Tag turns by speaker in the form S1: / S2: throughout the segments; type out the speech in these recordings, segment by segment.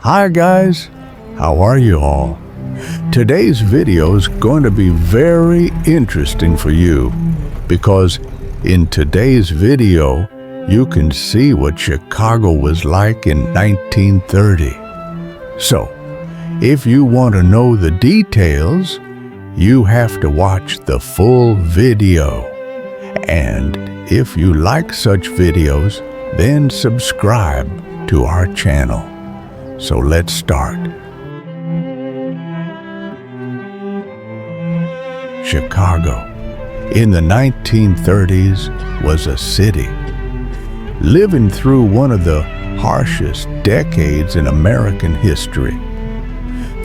S1: Hi guys, how are you all? Today's video is going to be very interesting for you because in today's video you can see what Chicago was like in 1930. So, if you want to know the details, you have to watch the full video. And if you like such videos, then subscribe to our channel. So let's start. Chicago in the 1930s was a city living through one of the harshest decades in American history.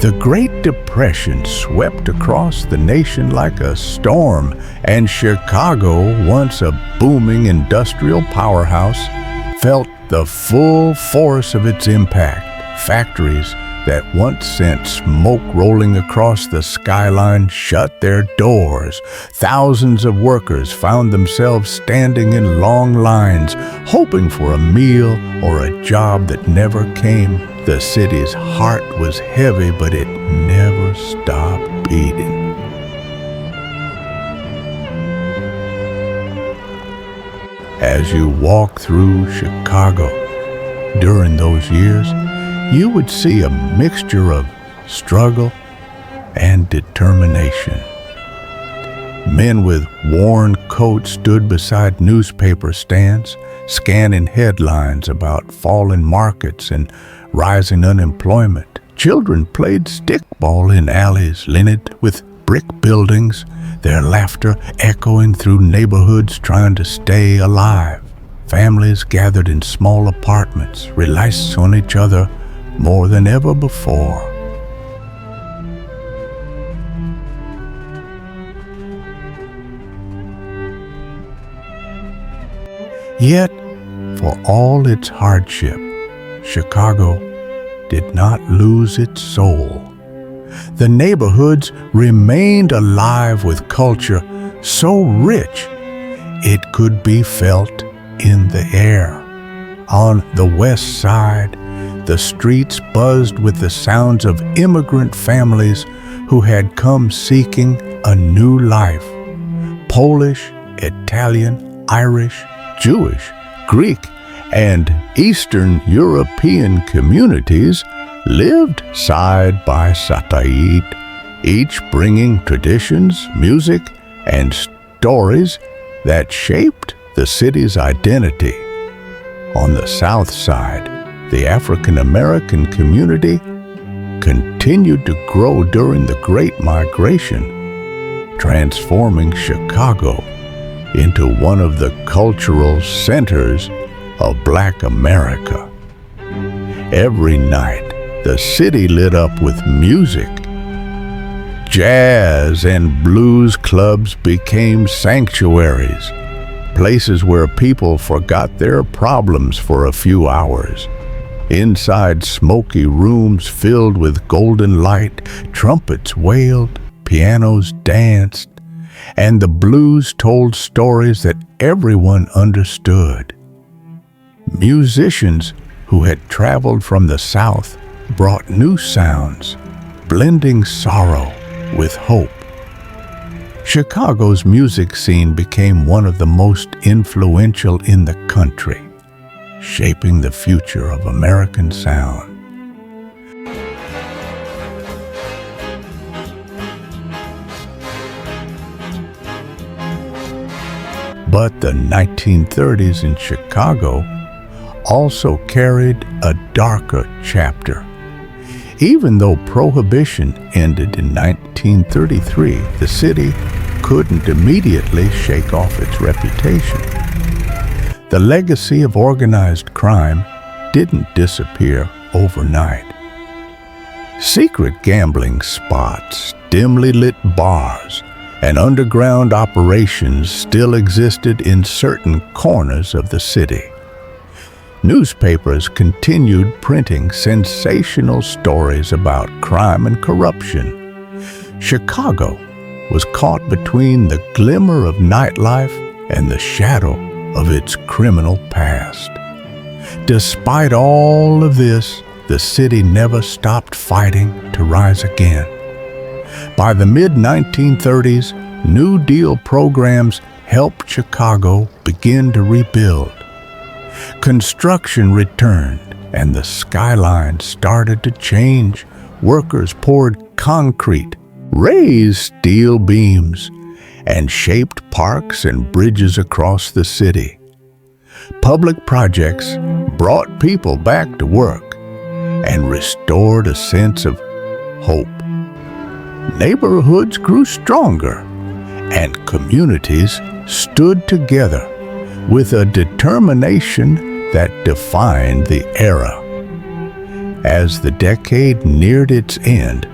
S1: The Great Depression swept across the nation like a storm, and Chicago, once a booming industrial powerhouse, felt the full force of its impact. Factories that once sent smoke rolling across the skyline shut their doors. Thousands of workers found themselves standing in long lines, hoping for a meal or a job that never came. The city's heart was heavy, but it never stopped beating. As you walk through Chicago during those years, you would see a mixture of struggle and determination. Men with worn coats stood beside newspaper stands, scanning headlines about falling markets and rising unemployment. Children played stickball in alleys lined with brick buildings, their laughter echoing through neighborhoods trying to stay alive. Families gathered in small apartments, relying on each other more than ever before. Yet, for all its hardship, Chicago did not lose its soul. The neighborhoods remained alive with culture so rich it could be felt in the air. On the west side, the streets buzzed with the sounds of immigrant families who had come seeking a new life. Polish, Italian, Irish, Jewish, Greek, and Eastern European communities lived side by side, each bringing traditions, music, and stories that shaped the city's identity. On the south side, the African American community continued to grow during the Great Migration, transforming Chicago into one of the cultural centers of Black America. Every night, the city lit up with music. Jazz and blues clubs became sanctuaries, places where people forgot their problems for a few hours. Inside smoky rooms filled with golden light, trumpets wailed, pianos danced, and the blues told stories that everyone understood. Musicians who had traveled from the South brought new sounds, blending sorrow with hope. Chicago's music scene became one of the most influential in the country, shaping the future of American sound. But the 1930s in Chicago also carried a darker chapter. Even though Prohibition ended in 1933, the city couldn't immediately shake off its reputation. The legacy of organized crime didn't disappear overnight. Secret gambling spots, dimly lit bars, and underground operations still existed in certain corners of the city. Newspapers continued printing sensational stories about crime and corruption. Chicago was caught between the glimmer of nightlife and the shadow of its criminal past. Despite all of this, the city never stopped fighting to rise again. By the mid-1930s, New Deal programs helped Chicago begin to rebuild. Construction returned, and the skyline started to change. Workers poured concrete, raised steel beams, and shaped parks and bridges across the city. Public projects brought people back to work and restored a sense of hope. Neighborhoods grew stronger, and communities stood together with a determination that defined the era. As the decade neared its end,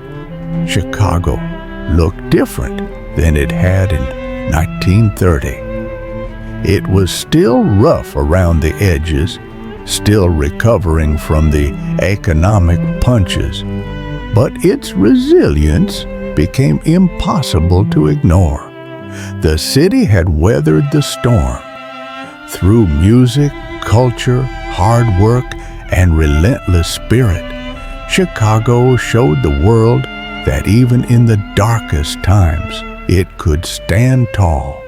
S1: Chicago looked different than it had in 1930. It was still rough around the edges, still recovering from the economic punches, but its resilience became impossible to ignore. The city had weathered the storm. Through music, culture, hard work, and relentless spirit, Chicago showed the world that even in the darkest times, it could stand tall.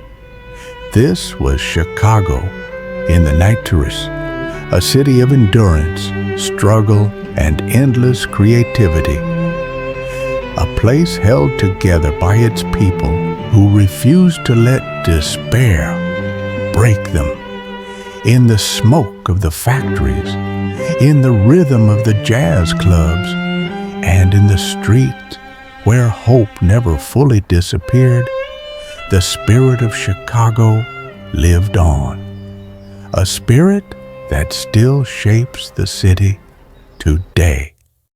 S1: This was Chicago in the night tourist, a city of endurance, struggle, and endless creativity. A place held together by its people who refused to let despair break them. In the smoke of the factories, in the rhythm of the jazz clubs, and in the streets where hope never fully disappeared, the spirit of Chicago lived on. A spirit that still shapes the city today.